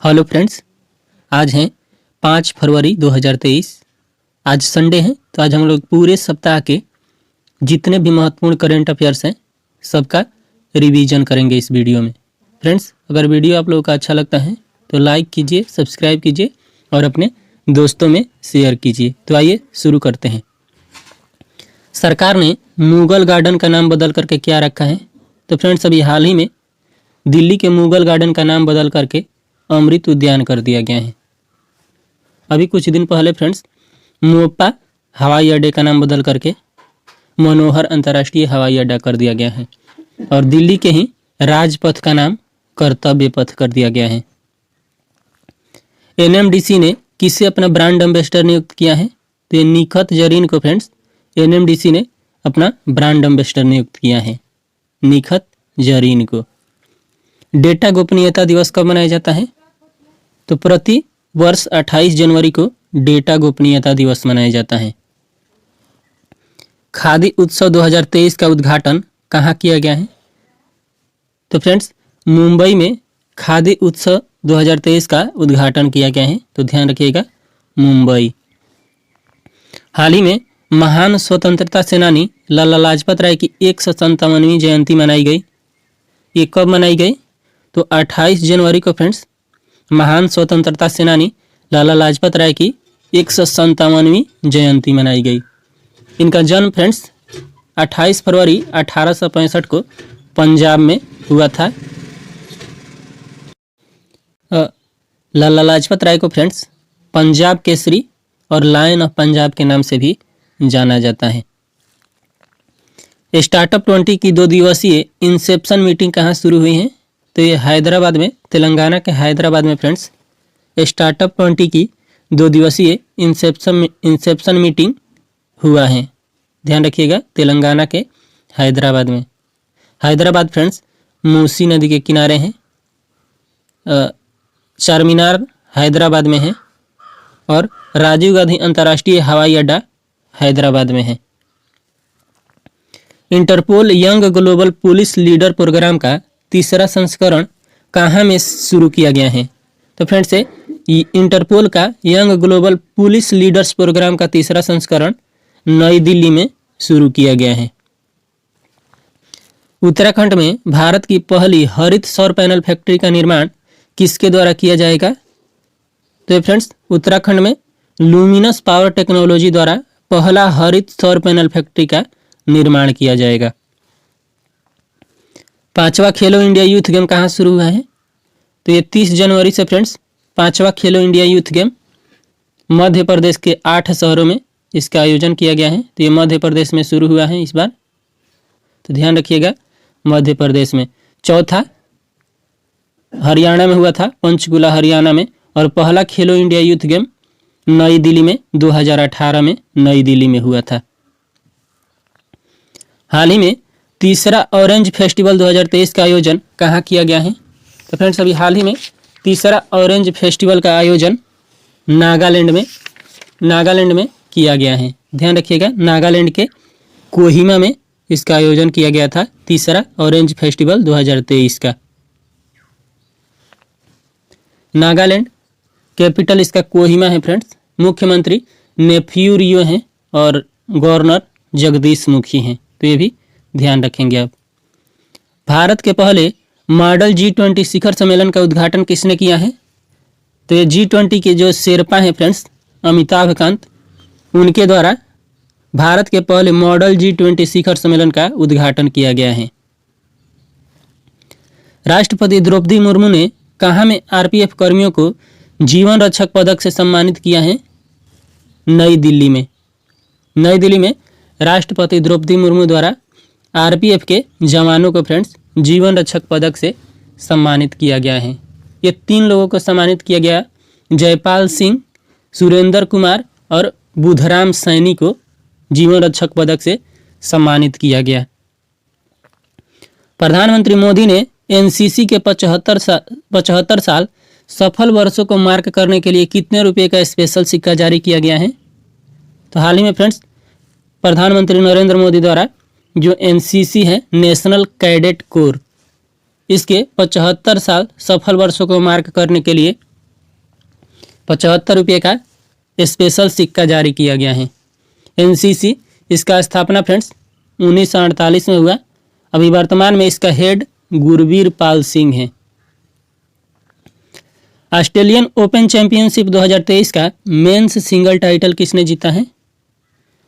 Hello friends, आज हैं 5 फरवरी 2023। आज संडे है, तो आज हम लोग पूरे सप्ताह के जितने भी महत्वपूर्ण करंट अफेयर्स हैं सबका रिवीजन करेंगे इस वीडियो में। फ्रेंड्स, अगर वीडियो आप लोगों का अच्छा लगता है तो लाइक कीजिए, सब्सक्राइब कीजिए और अपने दोस्तों में शेयर कीजिए। तो आइए शुरू करते हैं। सरकार ने मुगल गार्डन का नाम बदल करके क्या रखा है? तो फ्रेंड्स, अभी हाल ही में दिल्ली के मुगल गार्डन का नाम बदल करके अमृत उद्यान कर दिया गया है। अभी कुछ दिन पहले फ्रेंड्स, मोपा हवाई अड्डे का नाम बदल करके मनोहर अंतर्राष्ट्रीय हवाई अड्डा कर दिया गया है और दिल्ली के ही राजपथ का नाम कर्तव्य पथ कर दिया गया है। एनएमडीसी ने किसे अपना ब्रांड एम्बेसडर नियुक्त किया है? तो ये निखत जरीन को फ्रेंड्स एनएमडीसी ने अपना ब्रांड एम्बेसडर नियुक्त किया है, निखत जरीन को। डेटा गोपनीयता दिवस कब मनाया जाता है? तो प्रति वर्ष 28 जनवरी को डेटा गोपनीयता दिवस मनाया जाता है। खादी उत्सव 2023 का उद्घाटन कहाँ किया गया है? तो फ्रेंड्स, मुंबई में खादी उत्सव 2023 का उद्घाटन किया गया है, तो ध्यान रखिएगा, मुंबई। हाल ही में महान स्वतंत्रता सेनानी लाला लाजपत राय की 157वीं जयंती मनाई गई। ये कब मनाई गई? तो 28 जनवरी को फ्रेंड्स महान स्वतंत्रता सेनानी लाला लाजपत राय की 157वीं जयंती मनाई गई। इनका जन्म फ्रेंड्स 28 फरवरी 1865 को पंजाब में हुआ था। लाला लाजपत राय को फ्रेंड्स पंजाब केसरी और लायन ऑफ पंजाब के नाम से भी जाना जाता है। स्टार्टअप 20 की 2 दिवसीय इंसेप्शन मीटिंग कहाँ शुरू हुई है? तो ये हैदराबाद में, तेलंगाना के हैदराबाद में फ्रेंड्स स्टार्टअप 20 की 2 दिवसीय इंसेप्शन मीटिंग हुआ है। ध्यान रखिएगा, तेलंगाना के हैदराबाद में। हैदराबाद फ्रेंड्स मूसी नदी के किनारे हैं। चारमीनार हैदराबाद में है और राजीव गांधी अंतर्राष्ट्रीय हवाई अड्डा हैदराबाद में है। Interpol young global police leader programme का तीसरा संस्करण कहाँ में शुरू किया गया है? तो फ्रेंड्स, इंटरपोल का young global police leaders programme का तीसरा संस्करण नई दिल्ली में शुरू किया गया है। उत्तराखंड में भारत की पहली हरित सौर पैनल फैक्ट्री का निर्माण किसके द्वारा किया जाएगा? तो फ्रेंड्स, उत्तराखंड में लुमिनस पावर टेक्नोलॉजी द्वारा पहला हरित सौर पैनल फैक्ट्री का निर्माण किया जाएगा। 5वां खेलो इंडिया यूथ गेम कहाँ शुरू हुआ है? तो ये 30 जनवरी से फ्रेंड्स 5वां खेलो India youth game Madhya Pradesh के 8 शहरों में इसका आयोजन किया गया है। तो ये मध्य प्रदेश में शुरू हुआ है इस बार, तो ध्यान रखिएगा, मध्य प्रदेश में। चौथा हरियाणा में हुआ था, पंचकुला हरियाणा में। और पहला खेलो इंडिया यूथ गेम नई दिल्ली में 2018 में नई दिल्ली में हुआ था। हाल ही में तीसरा ऑरेंज फेस्टिवल 2023 का आयोजन कहाँ किया गया है? तो फ्रेंड्स, अभी हाल ही में तीसरा ऑरेंज फेस्टिवल का आयोजन नागालैंड में किया गया है। ध्यान रखिएगा, नागालैंड के कोहिमा में इसका आयोजन किया गया था, तीसरा ऑरेंज फेस्टिवल 2023 का। नागालैंड कैपिटल इसका कोहिमा है फ्रेंड्स। मुख्यमंत्री नेफ्यू रियो हैं और गवर्नर जगदीश मुखी हैं, तो ये भी ध्यान रखेंगे आप। भारत के पहले मॉडल G20 शिखर सम्मेलन का उद्घाटन किसने किया है? तो ये G20 के जो शेरपा हैं फ्रेंड्स, अमिताभ कांत, उनके द्वारा भारत के पहले मॉडल G20 शिखर सम्मेलन का उद्घाटन किया गया है। राष्ट्रपति द्रौपदी मुर्मू ने कहाँ में आरपीएफ कर्मियों को जीवन रक्षक पदक से सम्मानित किया है? नई दिल्ली में। नई दिल्ली में राष्ट्रपति द्रौपदी मुर्मू द्वारा आरपीएफ के जवानों को फ्रेंड्स जीवन रक्षक पदक से सम्मानित किया गया है। ये 3 लोगों को सम्मानित किया गया, जयपाल सिंह, सुरेंद्र कुमार और बुधराम सैनी को जीवन रक्षक पदक से सम्मानित किया गया। प्रधानमंत्री मोदी ने एनसीसी के 75 साल सफल वर्षों को मार्क करने के लिए कितने रुपए का स्पेशल सिक्का जारी किया गया है? तो हाल ही में फ्रेंड्स प्रधानमंत्री नरेंद्र मोदी द्वारा जो एनसीसी है, नेशनल कैडेट कोर, इसके 75 साल सफल वर्षों को मार्क करने के लिए ₹75 का स्पेशल सिक्का जारी किया गया है। एनसीसी इसका स्थापना फ्रेंड्स 1948 में हुआ। अभी वर्तमान में इसका हेड गुरवीर पाल सिंह है। ऑस्ट्रेलियन ओपन चैंपियनशिप 2023 का मेंस सिंगल टाइटल किसने जीता है?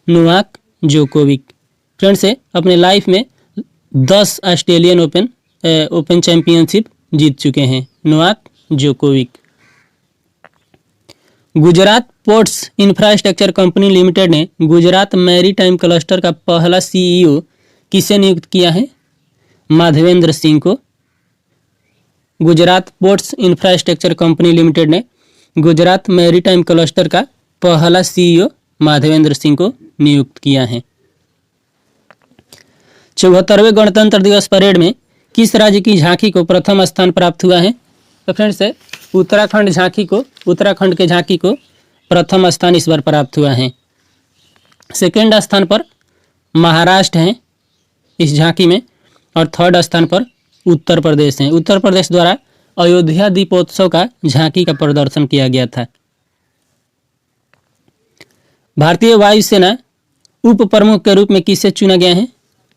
Novak Djokovic. फ्रेंड्स से अपने लाइफ में 10 ऑस्ट्रेलियन ओपन चैंपियनशिप जीत चुके हैं Novak Djokovic. Gujarat ports infrastructure company limited ने गुजरात मैरीटाइम क्लस्टर का पहला सीईओ किसे नियुक्त किया है? माधवेंद्र सिंह को। Gujarat ports infrastructure company limited ने गुजरात मैरीटाइम क्लस्टर का पहला सीईओ माधवेंद्र सिंह को नियुक्त किया है। 74वें गणतंत्र दिवस परेड में किस राज्य की झांकी को प्रथम स्थान प्राप्त हुआ है? तो फ्रेंड्स उत्तराखंड के झांकी को प्रथम स्थान इस बार प्राप्त हुआ है। सेकेंड स्थान पर महाराष्ट्र है इस झांकी में और थर्ड स्थान पर उत्तर प्रदेश है। उत्तर प्रदेश द्वारा अयोध्या दीपोत्सव का झांकी का प्रदर्शन किया गया था। भारतीय वायुसेना उप प्रमुख के रूप में किसे चुना गया है?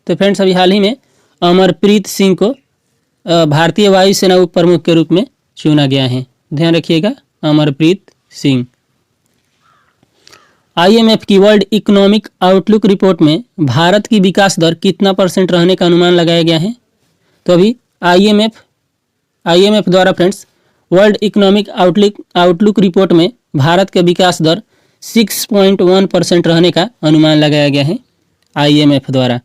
तो फ्रेंड्स अभी हाल ही में अमरप्रीत सिंह को भारतीय वायुसेना उप प्रमुख के रूप में चुना गया है। ध्यान रखिएगा, अमरप्रीत सिंह। आईएमएफ की वर्ल्ड इकोनॉमिक आउटलुक रिपोर्ट में भारत की विकास दर कितना % रहने का अनुमान लगाया गया है? तो अभी आईएमएफ द्वारा friends world economic outlook report में भारत के विकास दर 6.1% रहने का अनुमान लगाया गया है आईएमएफ द्वारा।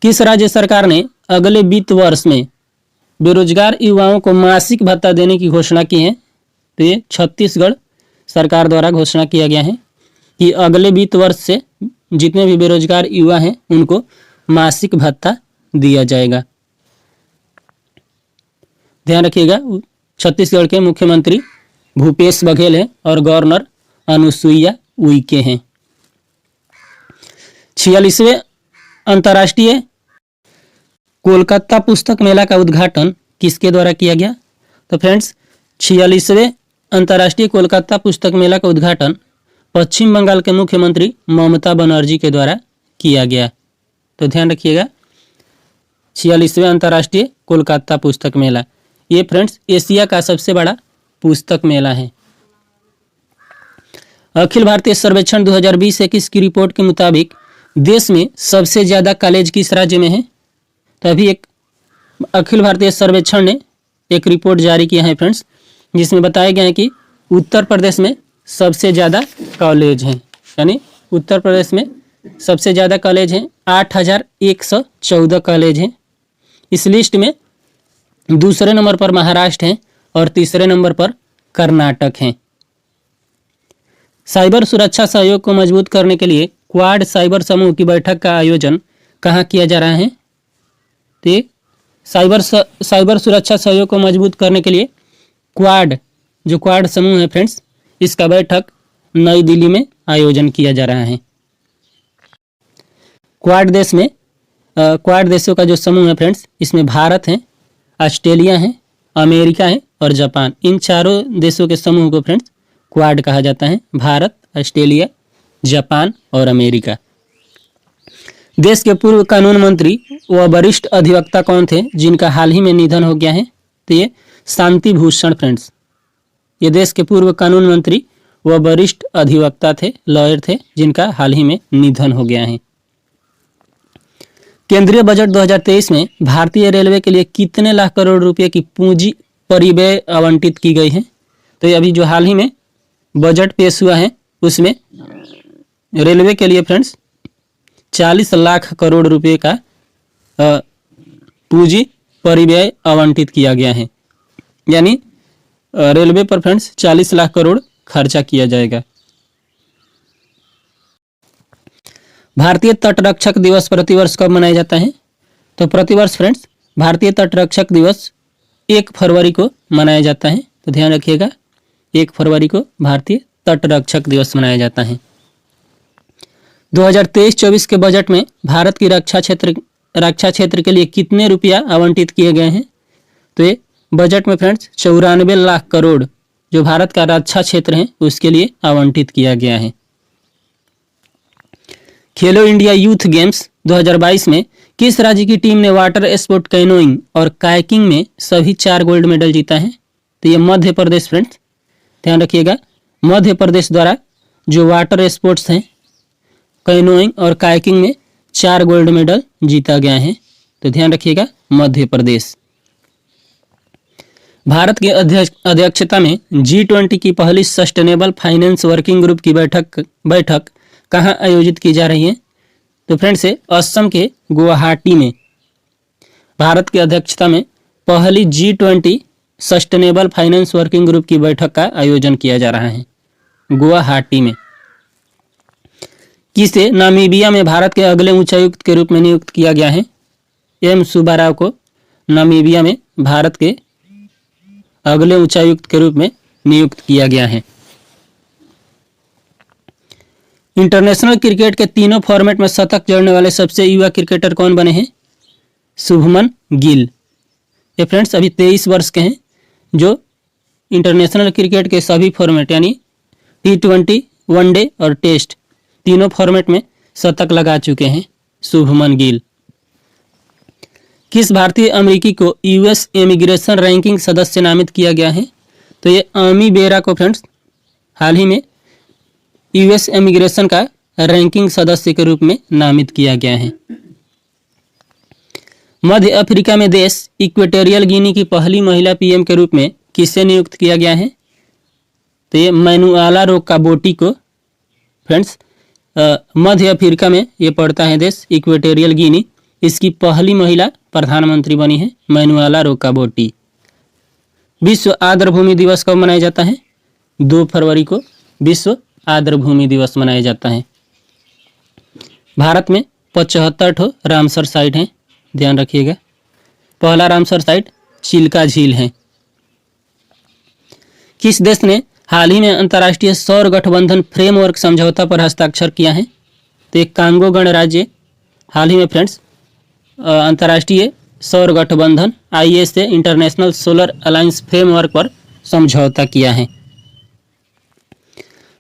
किस राज्य सरकार ने अगले वित्त वर्ष में बेरोजगार युवाओं को मासिक भत्ता देने की घोषणा की है? तो ये छत्तीसगढ़ सरकार द्वारा घोषणा किया गया है कि अगले वित्त वर्ष से जितने भी बेरोजगार युवा हैं उनको मासिक भत्ता दिया जाएगा। ध्यान रखिएगा, छत्तीसगढ़ के मुख्यमंत्री भूपेश बघेल हैं और गवर्नर अनुसुईया उइके हैं। 46वें अंतर्राष्ट्रीय कोलकाता पुस्तक मेला का उद्घाटन किसके द्वारा किया गया? तो फ्रेंड्स 46वें अंतर्राष्ट्रीय कोलकाता पुस्तक मेला का उद्घाटन पश्चिम बंगाल के मुख्यमंत्री ममता बनर्जी के द्वारा किया गया। तो ध्यान रखिएगा, 46वें अंतर्राष्ट्रीय कोलकाता पुस्तक मेला ये फ्रेंड्स एशिया का सबसे बड़ा पुस्तक मेला है। अखिल भारतीय सर्वेक्षण 2020-21 की रिपोर्ट के मुताबिक देश में सबसे ज़्यादा कॉलेज किस राज्य में है? तो अभी एक अखिल भारतीय सर्वेक्षण ने एक रिपोर्ट जारी किया है फ्रेंड्स, जिसमें बताया गया है कि उत्तर प्रदेश में सबसे ज़्यादा कॉलेज हैं। यानी उत्तर प्रदेश में सबसे ज़्यादा कॉलेज हैं, 8114 कॉलेज हैं। इस लिस्ट में दूसरे नंबर पर महाराष्ट्र हैं और तीसरे नंबर पर कर्नाटक हैं। साइबर सुरक्षा सहयोग को मजबूत करने के लिए क्वाड साइबर समूह की बैठक का आयोजन कहाँ किया जा रहा है? तो ये साइबर सुरक्षा सहयोग को मजबूत करने के लिए क्वाड समूह है फ्रेंड्स, इसका बैठक नई दिल्ली में आयोजन किया जा रहा है। क्वाड देशों का जो समूह है फ्रेंड्स, इसमें भारत है, ऑस्ट्रेलिया है, अमेरिका है और जापान। इन चारों देशों के समूह को फ्रेंड्स क्वाड कहा जाता है। भारत, ऑस्ट्रेलिया, जापान और अमेरिका। देश के पूर्व कानून मंत्री व वरिष्ठ अधिवक्ता कौन थे जिनका हाल ही में निधन हो गया है? तो ये शांति भूषण फ्रेंड्स, ये देश के पूर्व कानून मंत्री व वरिष्ठ अधिवक्ता थे, लॉयर थे, जिनका हाल ही में निधन हो गया है। केंद्रीय बजट 2023 में भारतीय रेलवे के लिए कितने लाख करोड़ रुपए की पूंजी परिव्यय आवंटित की गई है? तो ये अभी जो हाल ही में बजट पेश हुआ है उसमें रेलवे के लिए फ्रेंड्स 40 लाख करोड़ रुपए का पूंजी परिव्यय आवंटित किया गया है। यानी रेलवे पर फ्रेंड्स 40 लाख करोड़ खर्चा किया जाएगा। भारतीय तटरक्षक दिवस प्रतिवर्ष कब मनाया जाता है? तो प्रतिवर्ष फ्रेंड्स भारतीय तटरक्षक दिवस 1 फरवरी को मनाया जाता है। तो ध्यान रखिएगा, 1 फरवरी को भारतीय तटरक्षक दिवस मनाया जाता है। 2023-24 के बजट में भारत की रक्षा क्षेत्र के लिए कितने रुपया आवंटित किए गए हैं? तो ये बजट में फ्रेंड्स 94 लाख करोड़ जो भारत का रक्षा क्षेत्र है उसके लिए आवंटित किया गया है। खेलो इंडिया यूथ गेम्स 2022 में किस राज्य की टीम ने वाटर स्पोर्ट कैनोइंग और कायाकिंग में सभी 4 गोल्ड मेडल जीता है? तो ये मध्य प्रदेश फ्रेंड्स, ध्यान रखिएगा, मध्य प्रदेश द्वारा जो वाटर स्पोर्ट्स हैं कैनोइंग और कायाकिंग में 4 गोल्ड मेडल जीता गया है। तो ध्यान रखिएगा मध्य प्रदेश। भारत की अध्यक्षता में G20 की पहली सस्टेनेबल फाइनेंस वर्किंग ग्रुप की बैठक कहाँ आयोजित की जा रही है? तो फ्रेंड्स असम के गुवाहाटी में भारत की अध्यक्षता में पहली G20 sustainable finance working group की बैठक का आयोजन किया जा रहा है गुवाहाटी में। किसे नामीबिया में भारत के अगले उच्चायुक्त के रूप में नियुक्त किया गया है? M सुब्बाराव को नामीबिया में भारत के अगले उच्चायुक्त के रूप में नियुक्त किया गया है। इंटरनेशनल क्रिकेट के तीनों फॉर्मेट में शतक जड़ने वाले सबसे युवा क्रिकेटर कौन बने हैं? शुभमन गिल। ये फ्रेंड्स अभी 23 वर्ष के हैं, जो इंटरनेशनल क्रिकेट के सभी फॉर्मेट यानी T20, वनडे और टेस्ट तीनों फॉर्मेट में शतक लगा चुके हैं शुभमन गिल। किस भारतीय अमेरिकी को US इमिग्रेशन रैंकिंग सदस्य नामित किया गया है? तो ये आमी बेरा को फ्रेंड्स हाल ही में US इमिग्रेशन का रैंकिंग सदस्य के रूप में नामित किया गया है। मध्य अफ्रीका में देश इक्वेटोरियल गिनी की पहली महिला PM के रूप में किसे नियुक्त किया गया है? तो ये मैनुआला रोकाबोटी को फ्रेंड्स मध्य अफ्रीका में ये पड़ता है देश इक्वेटोरियल गिनी, इसकी पहली महिला प्रधानमंत्री बनी है मैनुआला रोकाबोटी। विश्व आर्द्रभूमि दिवस कब मनाया जाता है? 2 फरवरी को विश्व आर्द्रभूमि दिवस मनाया जाता है। भारत में 75 ठो रामसर साइट हैं, ध्यान रखिएगा। पहला रामसर साइट चिल्का झील है। किस देश ने हाल ही में अंतर्राष्ट्रीय सौर गठबंधन फ्रेमवर्क समझौता पर हस्ताक्षर किया है? तो एक कांगो गणराज्य हाल ही में फ्रेंड्स अंतर्राष्ट्रीय सौर गठबंधन ISA international solar alliance framework पर समझौता किया है।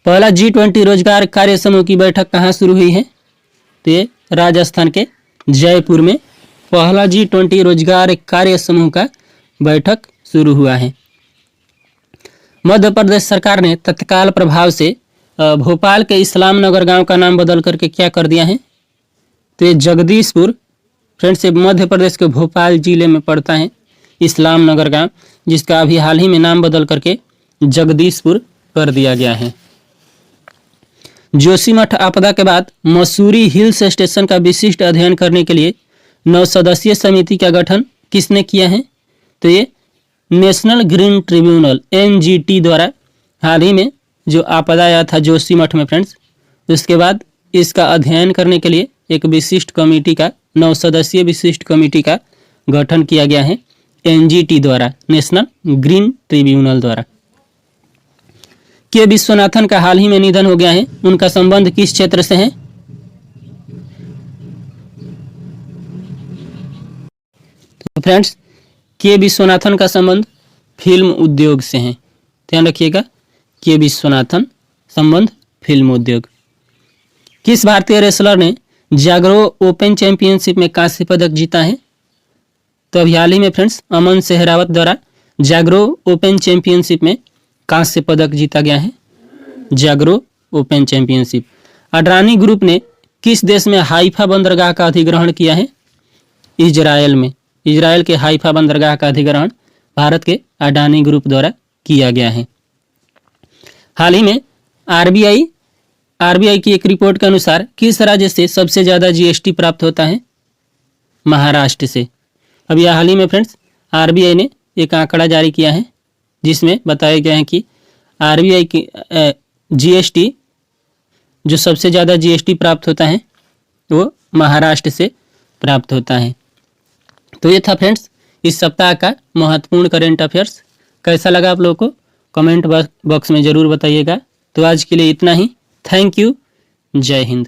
पहला G20 रोजगार कार्य समूह की बैठक कहाँ शुरू हुई है? तो ये राजस्थान के जयपुर में पहला G20 रोजगार कार्य समूह का बैठक शुरू हुआ है। मध्य प्रदेश सरकार ने तत्काल प्रभाव से भोपाल के इस्लाम नगर गांव का नाम बदल करके क्या कर दिया है? तो ये जगदीशपुर फ्रेंड्स मध्य प्रदेश के भोपाल जिले में पड़ता है इस्लाम नगर गांव, जिसका अभी हाल ही में नाम बदल करके जगदीशपुर कर दिया गया है। जोशीमठ आपदा के बाद मसूरी हिल्स स्टेशन का विशिष्ट अध्ययन करने के लिए 9 सदस्यीय समिति का गठन किसने किया है? तो ये नेशनल ग्रीन ट्रिब्यूनल NGT द्वारा हाल ही में जो आपदा आया था जोशीमठ में फ्रेंड्स, उसके बाद इसका अध्ययन करने के लिए एक विशिष्ट कमेटी का 9 सदस्यीय विशिष्ट कमेटी का गठन किया गया है NGT द्वारा, नेशनल ग्रीन ट्रिब्यूनल द्वारा। के विश्वनाथन का हाल ही में निधन हो गया है, उनका संबंध किस क्षेत्र से है? तो फ्रेंड्स के विश्वनाथन का संबंध फिल्म उद्योग से है, ध्यान रखिएगा। के विश्वनाथन संबंध फिल्म उद्योग। किस भारतीय रेसलर ने जागरो ओपन चैंपियनशिप में कांस्य पदक जीता है? तो अभी हाल ही में फ्रेंड्स अमन सेहरावत द्वारा जागरो ओपन चैंपियनशिप में कांस्य पदक जीता गया है। जागरो ओपन चैंपियनशिप। अडानी ग्रुप ने किस देश में हाइफा बंदरगाह का अधिग्रहण किया है? इजराइल में। इजराइल के हाइफा बंदरगाह का अधिग्रहण भारत के अडानी ग्रुप द्वारा किया गया है। हाल ही में आरबीआई की एक रिपोर्ट के अनुसार किस राज्य से सबसे ज़्यादा GST प्राप्त होता है? महाराष्ट्र से। अब यह हाल ही में फ्रेंड्स आरबीआई ने एक आंकड़ा जारी किया है जिसमें बताया गया है कि आरबीआई की GST जो सबसे ज़्यादा GST प्राप्त होता है वो महाराष्ट्र से प्राप्त होता है। तो ये था फ्रेंड्स इस सप्ताह का महत्वपूर्ण करेंट अफेयर्स। कैसा लगा आप लोगों को कमेंट बॉक्स में ज़रूर बताइएगा। तो आज के लिए इतना ही। Thank you. जय हिंद।